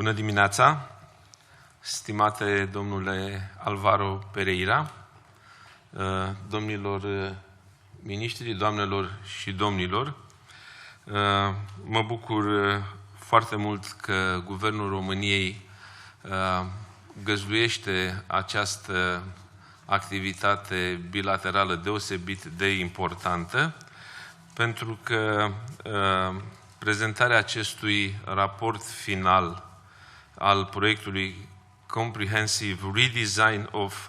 Bună dimineața, stimate domnule Alvaro Pereira, domnilor miniștri, doamnelor și domnilor. Mă bucur foarte mult că Guvernul României găzduiește această activitate bilaterală deosebit de importantă, pentru că prezentarea acestui raport final al proiectului Comprehensive Redesign of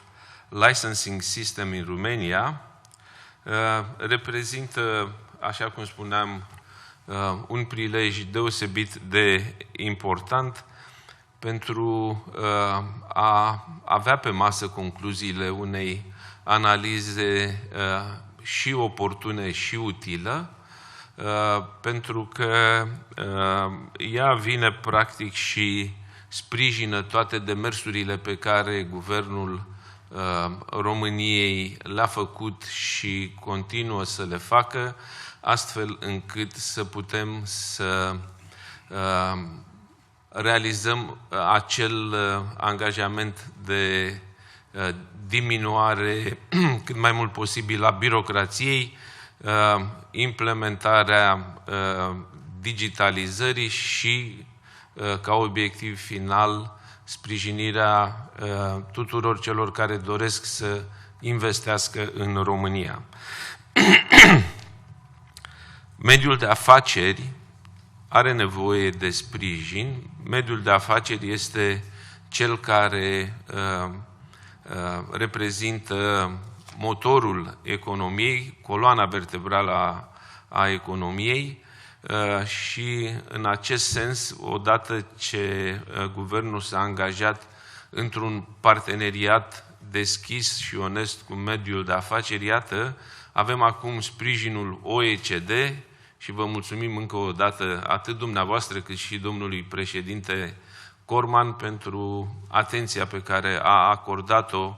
Licensing System in Romania reprezintă, așa cum spuneam, un prilej deosebit de important pentru a avea pe masă concluziile unei analize și oportune și utilă, pentru că ea vine practic și sprijină toate demersurile pe care Guvernul României le-a făcut și continuă să le facă, astfel încât să putem să realizăm acel angajament de diminuare cât mai mult posibil a birocrației, implementarea digitalizării și, ca obiectiv final, sprijinirea tuturor celor care doresc să investească în România. Mediul de afaceri are nevoie de sprijin. Mediul de afaceri este cel care reprezintă motorul economiei, coloana vertebrală a economiei și în acest sens, odată ce Guvernul s-a angajat într-un parteneriat deschis și onest cu mediul de afaceri, iată, avem acum sprijinul OECD și vă mulțumim încă o dată atât dumneavoastră cât și domnului președinte Corman pentru atenția pe care a acordat-o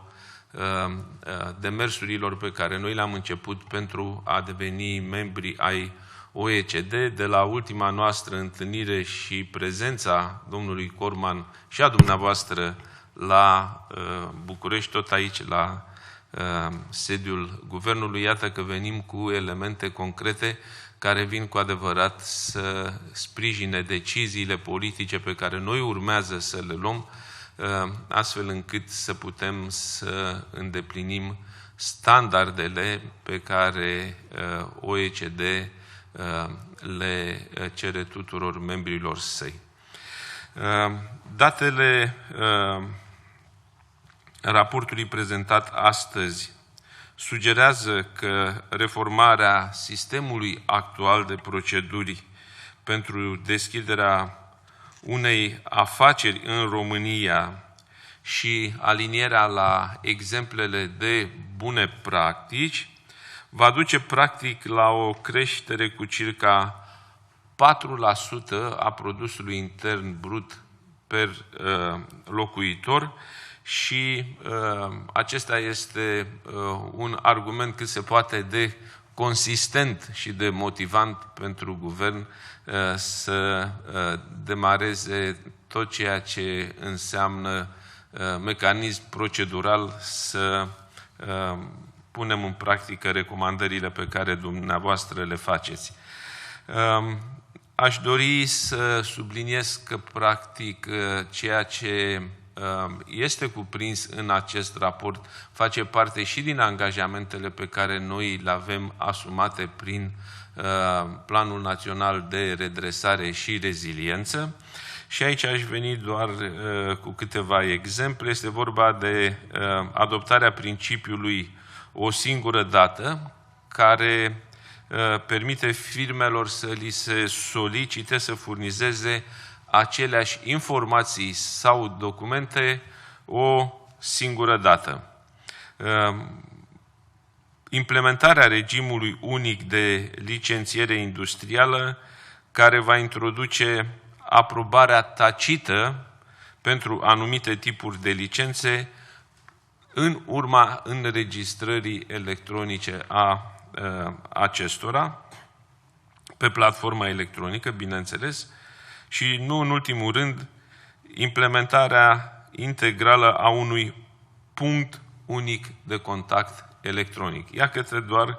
demersurilor pe care noi le-am început pentru a deveni membri ai OECD. De la ultima noastră întâlnire și prezența domnului Corman și a dumneavoastră la București, tot aici la sediul Guvernului, iată că venim cu elemente concrete care vin cu adevărat să sprijine deciziile politice pe care noi urmează să le luăm, astfel încât să putem să îndeplinim standardele pe care OECD le cere tuturor membrilor săi. Datele raportului prezentat astăzi sugerează că reformarea sistemului actual de proceduri pentru deschiderea unei afaceri în România și alinierea la exemplele de bune practici va duce practic la o creștere cu circa 4% a produsului intern brut per locuitor și acesta este un argument cât se poate de consistent și de motivant pentru Guvern să demareze tot ceea ce înseamnă mecanism procedural, să punem în practică recomandările pe care dumneavoastră le faceți. Aș dori să subliniez că, practic, ceea ce este cuprins în acest raport face parte și din angajamentele pe care noi le avem asumate prin Planul Național de Redresare și Reziliență. Și aici aș veni doar cu câteva exemple. Este vorba de adoptarea principiului o singură dată, care permite firmelor să li se solicite să furnizeze aceleași informații sau documente o singură dată. Implementarea regimului unic de licențiere industrială, care va introduce aprobarea tacită pentru anumite tipuri de licențe în urma înregistrării electronice a acestora, pe platforma electronică, bineînțeles, și nu în ultimul rând, implementarea integrală a unui punct unic de contact electronic. Iată doar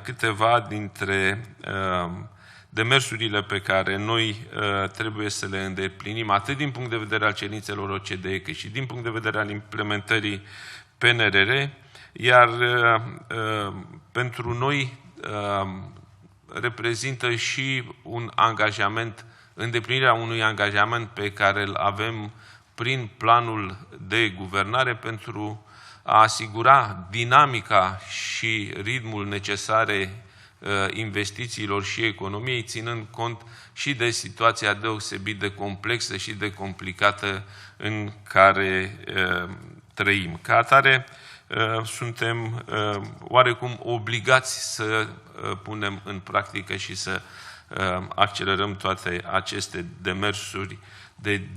câteva dintre demersurile pe care noi trebuie să le îndeplinim, atât din punct de vedere al cerințelor OCDE, cât și din punct de vedere al implementării PNRR, iar pentru noi reprezintă și un angajament, îndeplinirea unui angajament pe care îl avem prin planul de guvernare pentru a asigura dinamica și ritmul necesare investițiilor și economiei, ținând cont și de situația deosebit de complexă și de complicată în care trăim. Ca atare, suntem oarecum obligați să punem în practică și să accelerăm toate aceste demersuri de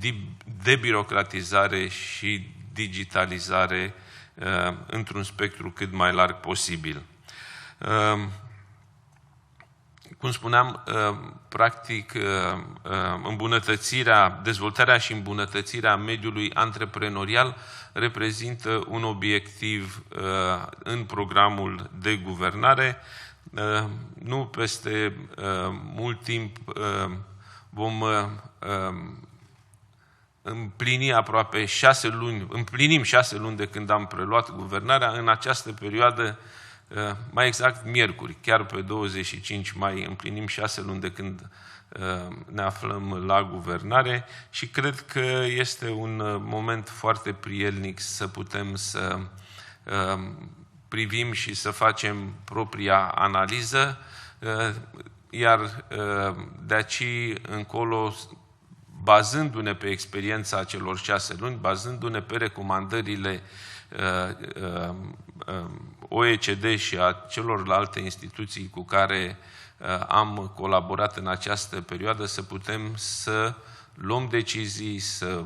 debirocratizare și digitalizare într-un spectru cât mai larg posibil. Cum spuneam, practic, dezvoltarea și îmbunătățirea mediului antreprenorial reprezintă un obiectiv în programul de guvernare. Nu peste mult timp vom împlinim 6 luni de când am preluat guvernarea. În această perioadă, mai exact miercuri, chiar pe 25 mai, împlinim 6 luni de când ne aflăm la guvernare și cred că este un moment foarte prielnic să putem să privim și să facem propria analiză, iar de aici încolo, bazându-ne pe experiența celor 6 luni, bazându-ne pe recomandările OECD și a celorlalte instituții cu care am colaborat în această perioadă, să putem să luăm decizii, să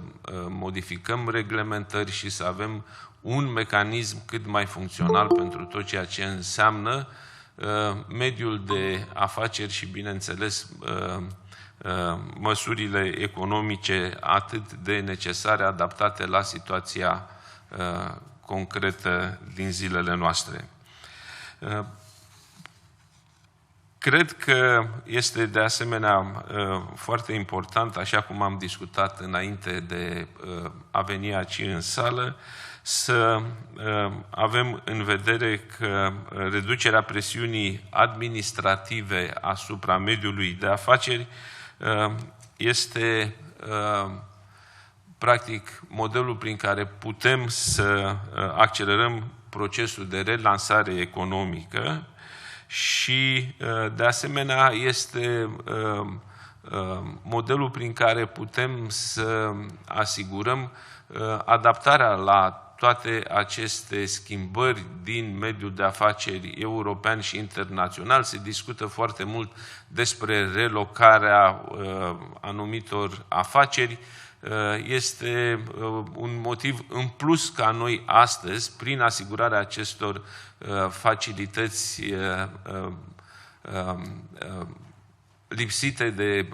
modificăm reglementări și să avem un mecanism cât mai funcțional pentru tot ceea ce înseamnă mediul de afaceri și, bineînțeles, măsurile economice atât de necesare, adaptate la situația concretă din zilele noastre. Cred că este de asemenea foarte important, așa cum am discutat înainte de a veni aici în sală, să avem în vedere că reducerea presiunii administrative asupra mediului de afaceri este practic modelul prin care putem să accelerăm procesul de relansare economică și, de asemenea, este modelul prin care putem să asigurăm adaptarea la toate aceste schimbări din mediul de afaceri european și internațional. Se discută foarte mult despre relocarea anumitor afaceri. Este un motiv în plus ca noi astăzi, prin asigurarea acestor facilități lipsite de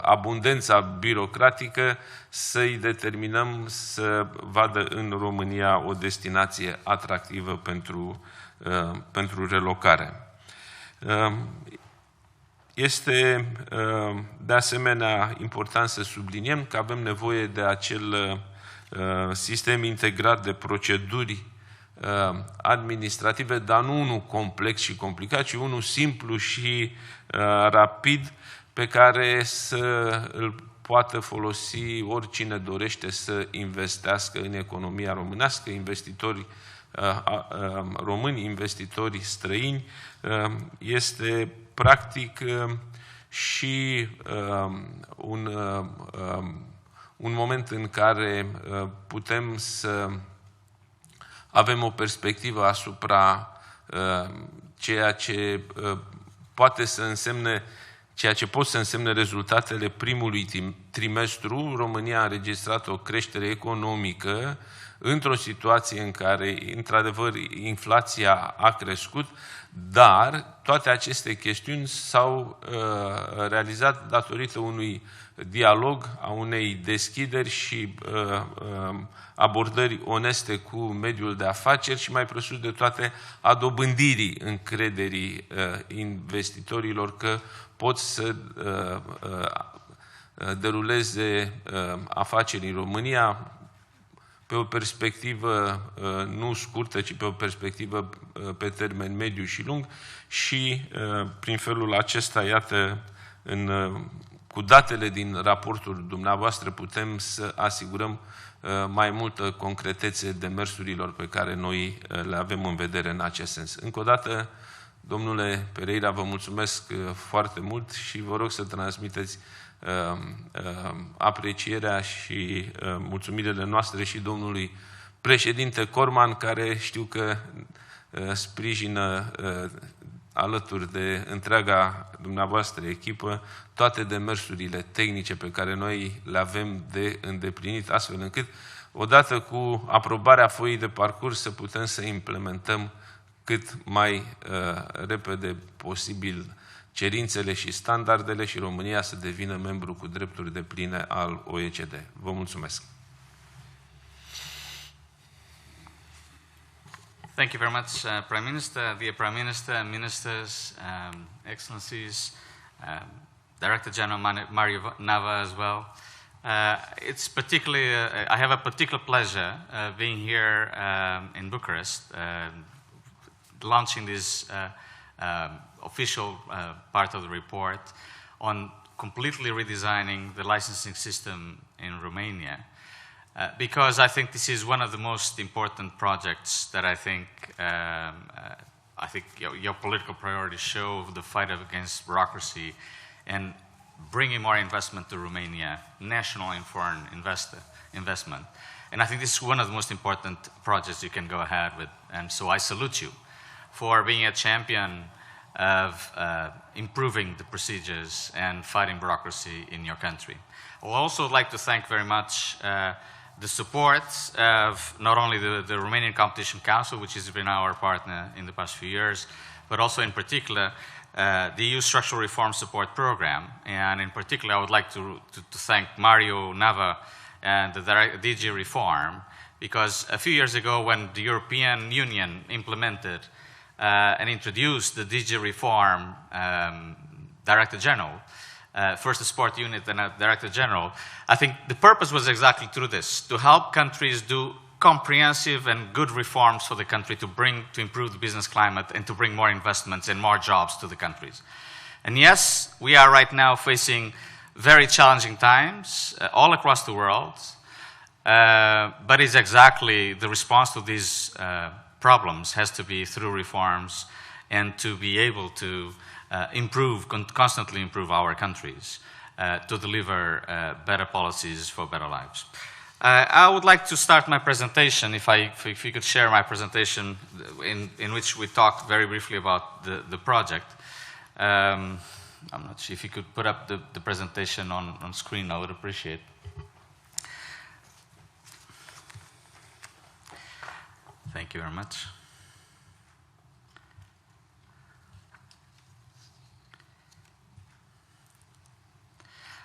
abundența birocratică, să-i determinăm să vadă în România o destinație atractivă pentru relocare. Este de asemenea important să subliniem că avem nevoie de acel sistem integrat de proceduri administrative, dar nu unul complex și complicat, ci unul simplu și rapid, pe care să îl poată folosi oricine dorește să investească în economia românească, investitori români, investitori străini. Este practic și un moment în care putem să avem o perspectivă asupra ceea ce poate să însemne, ceea ce pot să însemne rezultatele primului trimestru. România a înregistrat o creștere economică într-o situație în care, într-adevăr, inflația a crescut, dar toate aceste chestiuni s-au realizat datorită unui dialog, a unei deschideri și abordări oneste cu mediul de afaceri și mai presus de toate a dobândirii încrederii investitorilor că pot să deruleze afaceri în România pe o perspectivă nu scurtă, ci pe o perspectivă pe termen mediu și lung și prin felul acesta, iată, cu datele din raportul dumneavoastră putem să asigurăm mai multă concretețe demersurilor pe care noi le avem în vedere în acest sens. Încă o dată, domnule Pereira, vă mulțumesc foarte mult și vă rog să transmiteți aprecierea și mulțumirile noastre și domnului președinte Corman, care știu că sprijină alături de întreaga dumneavoastră echipă toate demersurile tehnice pe care noi le avem de îndeplinit, astfel încât, odată cu aprobarea foii de parcurs, să putem să implementăm cât mai repede posibil cerințele și standardele și România să devină membru cu drepturi depline al OECD. Vă mulțumesc! Thank you very much, Prime Minister, dear Prime Minister, Ministers, Excellencies, Director General Mario Nava as well. It's particularly, I have a particular pleasure being here in Bucharest, launching this official part of the report on completely redesigning the licensing system in Romania. Because I think this is one of the most important projects that I think your political priorities show the fight against bureaucracy and bringing more investment to Romania, national and foreign investment. And I think this is one of the most important projects you can go ahead with. And so I salute you for being a champion of improving the procedures and fighting bureaucracy in your country. I would also like to thank very much the support of not only the Romanian Competition Council, which has been our partner in the past few years, but also in particular the EU Structural Reform Support Program. And in particular, I would like to thank Mario Nava and the DG Reform, because a few years ago when the European Union implemented and introduced the DG Reform Director General, first the sport unit and a Director General, I think the purpose was exactly through this, to help countries do comprehensive and good reforms for the country to improve the business climate and to bring more investments and more jobs to the countries. And yes, we are right now facing very challenging times all across the world, but it's exactly the response to these problems has to be through reforms and to be able to constantly improve our countries to deliver better policies for better lives. I would like to start my presentation, if you could share my presentation in which we talked very briefly about the project. I'm not sure if you could put up the presentation on screen, I would appreciate. Thank you very much.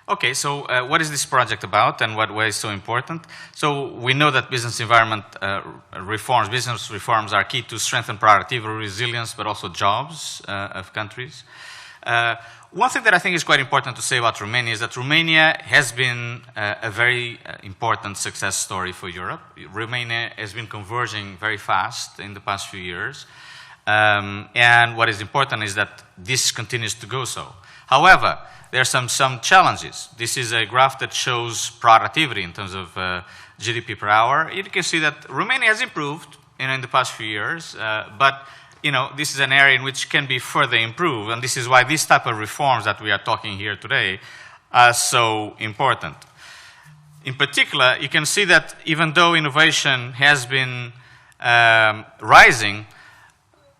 Okay, so what is this project about and why is so important? So we know that business environment business reforms are key to strengthen productivity, resilience, but also jobs of countries. One thing that I think is quite important to say about Romania is that Romania has been a very important success story for Europe. Romania has been converging very fast in the past few years. And what is important is that this continues to go so. However, there are some challenges. This is a graph that shows productivity in terms of GDP per hour. You can see that Romania has improved in the past few years, but this is an area in which can be further improved, and this is why these type of reforms that we are talking here today are so important. In particular, you can see that even though innovation has been rising,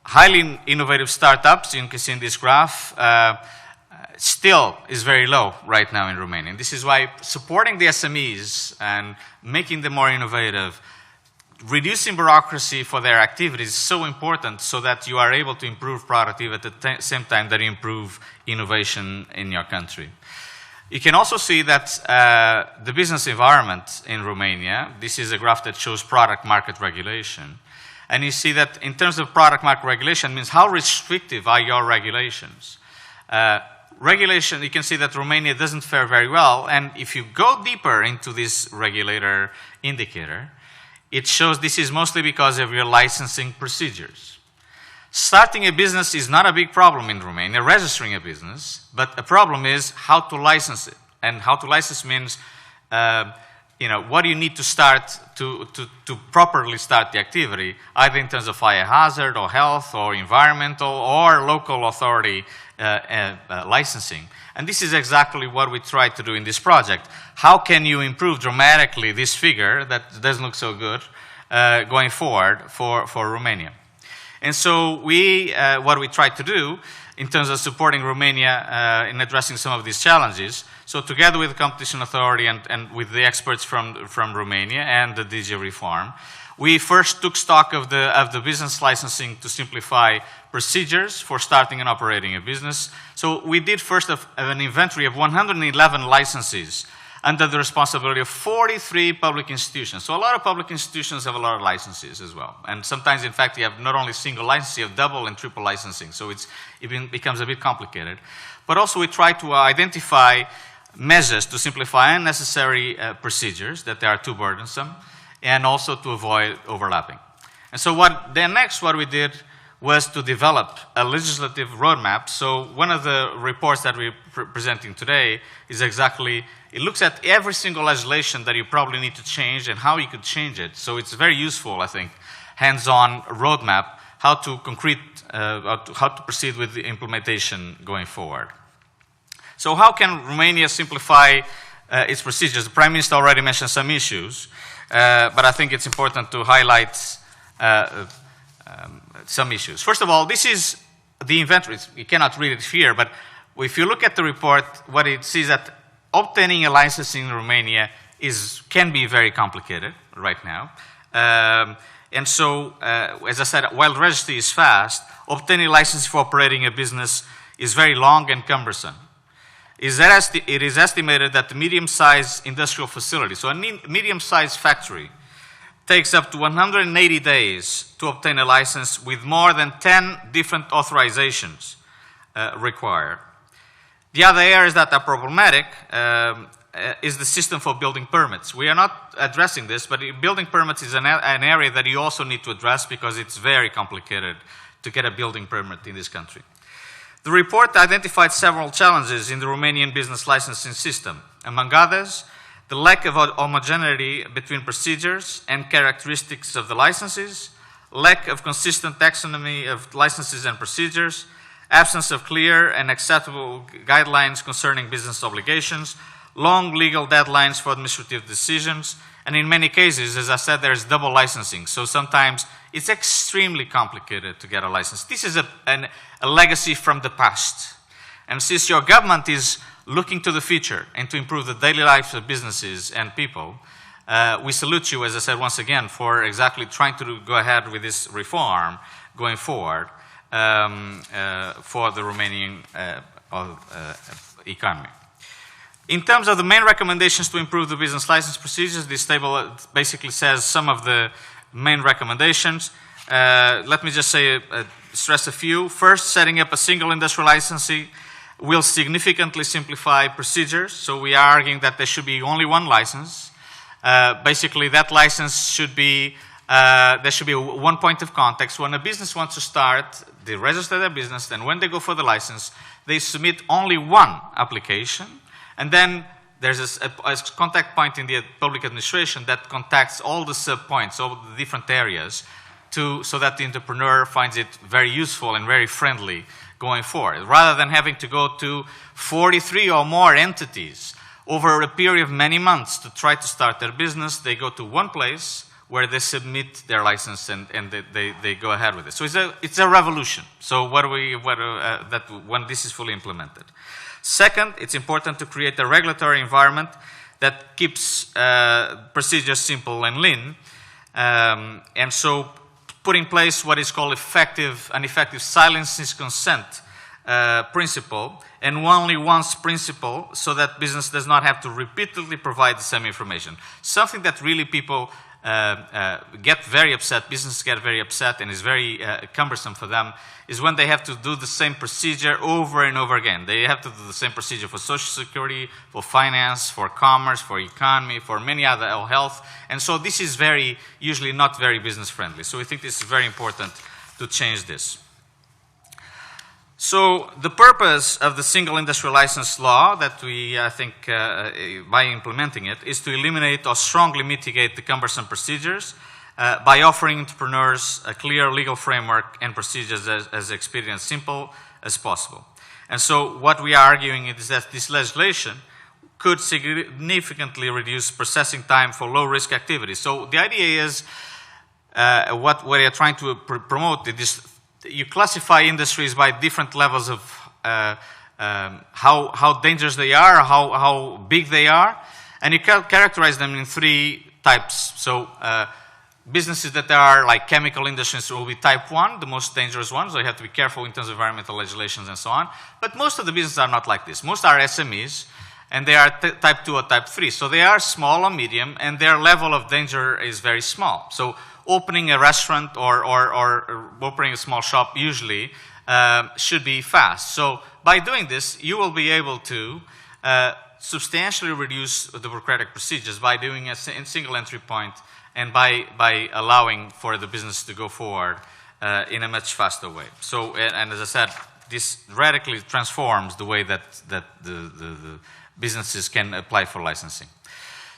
highly innovative startups, you can see in this graph, still is very low right now in Romania. And this is why supporting the SMEs and making them more innovative, reducing bureaucracy for their activities is so important so that you are able to improve productivity at the same time that you improve innovation in your country. You can also see that the business environment in Romania, this is a graph that shows product market regulation. And you see that in terms of product market regulation means how restrictive are your regulations. Regulation, you can see that Romania doesn't fare very well. And if you go deeper into this regulator indicator, it shows this is mostly because of your licensing procedures. Starting a business is not a big problem in Romania, registering a business, but a problem is how to license it. And how to license means, what do you need to start to properly start the activity, either in terms of fire hazard or health or environmental or local authority licensing. And this is exactly what we try to do in this project. How can you improve dramatically this figure that doesn't look so good going forward for Romania? And so what we try to do in terms of supporting Romania in addressing some of these challenges, so together with the Competition Authority and with the experts from Romania and the DG Reform, we first took stock of the business licensing to simplify procedures for starting and operating a business. So we did first an inventory of 111 licenses under the responsibility of 43 public institutions. So a lot of public institutions have a lot of licenses as well. And sometimes, in fact, you have not only single license, you have double and triple licensing. So it becomes a bit complicated. But also we try to identify measures to simplify unnecessary procedures that they are too burdensome, and also to avoid overlapping. And so what we did was to develop a legislative roadmap. So one of the reports that we're presenting today is exactly, it looks at every single legislation that you probably need to change and how you could change it. So it's very useful, I think, hands-on roadmap, how to proceed with the implementation going forward. So how can Romania simplify its procedures? The Prime Minister already mentioned some issues, but I think it's important to highlight some issues. First of all, this is the inventory. You cannot read it here, but if you look at the report, what it sees that obtaining a license in Romania can be very complicated right now. And so, as I said, while the registry is fast, obtaining a license for operating a business is very long and cumbersome. It is estimated that the medium-sized industrial facility, so a medium-sized factory, takes up to 180 days to obtain a license with more than 10 different authorizations required. The other areas that are problematic is the system for building permits. We are not addressing this, but building permits is an area that you also need to address because it's very complicated to get a building permit in this country. The report identified several challenges in the Romanian business licensing system. Among others, the lack of homogeneity between procedures and characteristics of the licenses, lack of consistent taxonomy of licenses and procedures, absence of clear and acceptable guidelines concerning business obligations, long legal deadlines for administrative decisions, and in many cases, as I said, there is double licensing. So sometimes it's extremely complicated to get a license. This is a legacy from the past. And since your government is looking to the future and to improve the daily lives of businesses and people, we salute you, as I said once again, for exactly trying to go ahead with this reform going forward for the Romanian economy. In terms of the main recommendations to improve the business license procedures, this table basically says some of the main recommendations. Let me just stress a few. First, setting up a single industrial licensing will significantly simplify procedures. So we are arguing that there should be only one license. Basically, that license should be, there should be one point of contact. So when a business wants to start, they register their business, and when they go for the license, they submit only one application. And then there's a contact point in the public administration that contacts all the sub-points, all the different areas, so that the entrepreneur finds it very useful and very friendly going forward. Rather than having to go to 43 or more entities over a period of many months to try to start their business, they go to one place where they submit their license and they go ahead with it. So it's a revolution. So when this is fully implemented. Second, it's important to create a regulatory environment that keeps procedures simple and lean. And so put in place what is called an effective silence is consent principle, and only once principle, so that business does not have to repeatedly provide the same information. Something that really people get very upset, businesses get very upset, and is very cumbersome for them, is when they have to do the same procedure over and over again. They have to do the same procedure for Social Security, for finance, for commerce, for economy, for many other health. And so this is usually not very business friendly. So we think this is very important to change this. So the purpose of the single industry license law that we, I think, by implementing it, is to eliminate or strongly mitigate the cumbersome procedures by offering entrepreneurs a clear legal framework and procedures as expedient and simple as possible. And so what we are arguing is that this legislation could significantly reduce processing time for low-risk activities. So the idea is, what we are trying to promote is you classify industries by different levels of how dangerous they are, how big they are, and you characterize them in 3 types. So businesses that are like chemical industries will be type 1, the most dangerous ones, so you have to be careful in terms of environmental legislations and so on. But most of the businesses are not like this. Most are SMEs, and they are type 2 or type 3. So they are small or medium, and their level of danger is very small. So opening a restaurant or opening a small shop usually should be fast. So by doing this, you will be able to substantially reduce the bureaucratic procedures by doing a single entry point and by allowing for the business to go forward in a much faster way. So, and as I said, this radically transforms the way that the businesses can apply for licensing.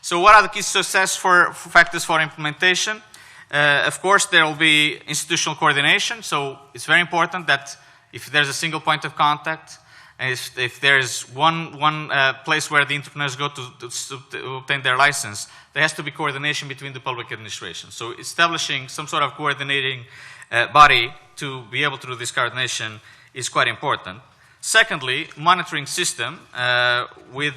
So what are the key success factors for implementation? Of course, there will be institutional coordination. So it's very important that if there's a single point of contact, and if there is one place where the entrepreneurs go to obtain their license, there has to be coordination between the public administration. So establishing some sort of coordinating body to be able to do this coordination is quite important. Secondly, monitoring system with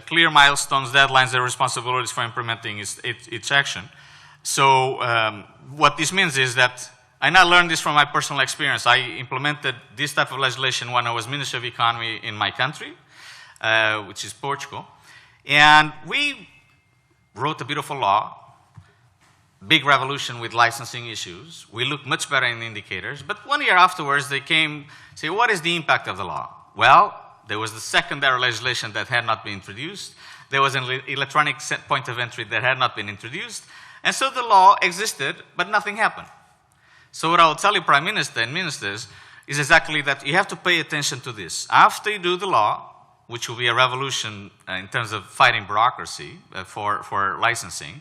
clear milestones, deadlines, and responsibilities for implementing each action. So what this means is that, and I learned this from my personal experience, I implemented this type of legislation when I was Minister of Economy in my country, which is Portugal. And we wrote a beautiful law, big revolution with licensing issues. We looked much better in the indicators. But 1 year afterwards, they came, say, what is the impact of the law? Well, there was the secondary legislation that had not been introduced. There was an electronic point of entry that had not been introduced. And so the law existed, but nothing happened. So what I will tell you, Prime Minister and Ministers, is exactly that you have to pay attention to this. After you do the law, which will be a revolution in terms of fighting bureaucracy for licensing,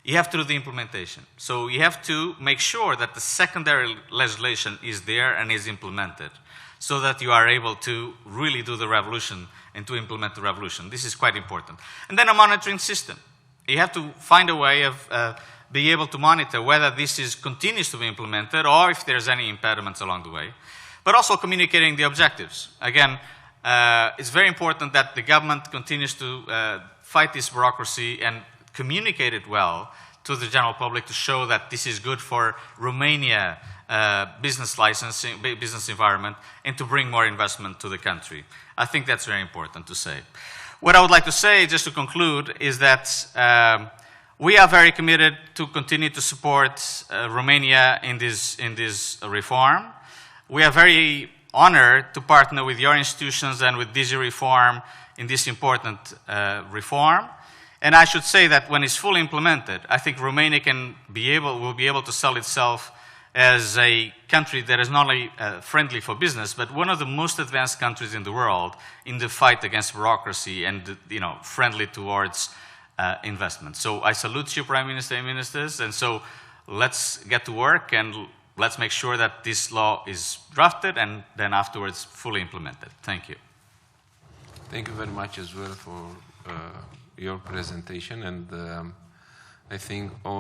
you have to do the implementation. So you have to make sure that the secondary legislation is there and is implemented, so that you are able to really do the revolution and to implement the revolution. This is quite important. And then a monitoring system. You have to find a way of being able to monitor whether this continues to be implemented or if there's any impediments along the way. But also communicating the objectives. Again, it's very important that the government continues to fight this bureaucracy and communicate it well to the general public to show that this is good for Romania business licensing, business environment, and to bring more investment to the country. I think that's very important to say. What I would like to say, just to conclude, is that we are very committed to continue to support Romania in this reform. We are very honored to partner with your institutions and with DG Reform in this important reform. And I should say that when it's fully implemented, I think Romania will be able to sell itself as a country that is not only friendly for business, but one of the most advanced countries in the world in the fight against bureaucracy and, friendly towards investment. So I salute you, Prime Minister and Ministers, and so let's get to work and let's make sure that this law is drafted and then afterwards fully implemented. Thank you. Thank you very much as well for your presentation, and I think all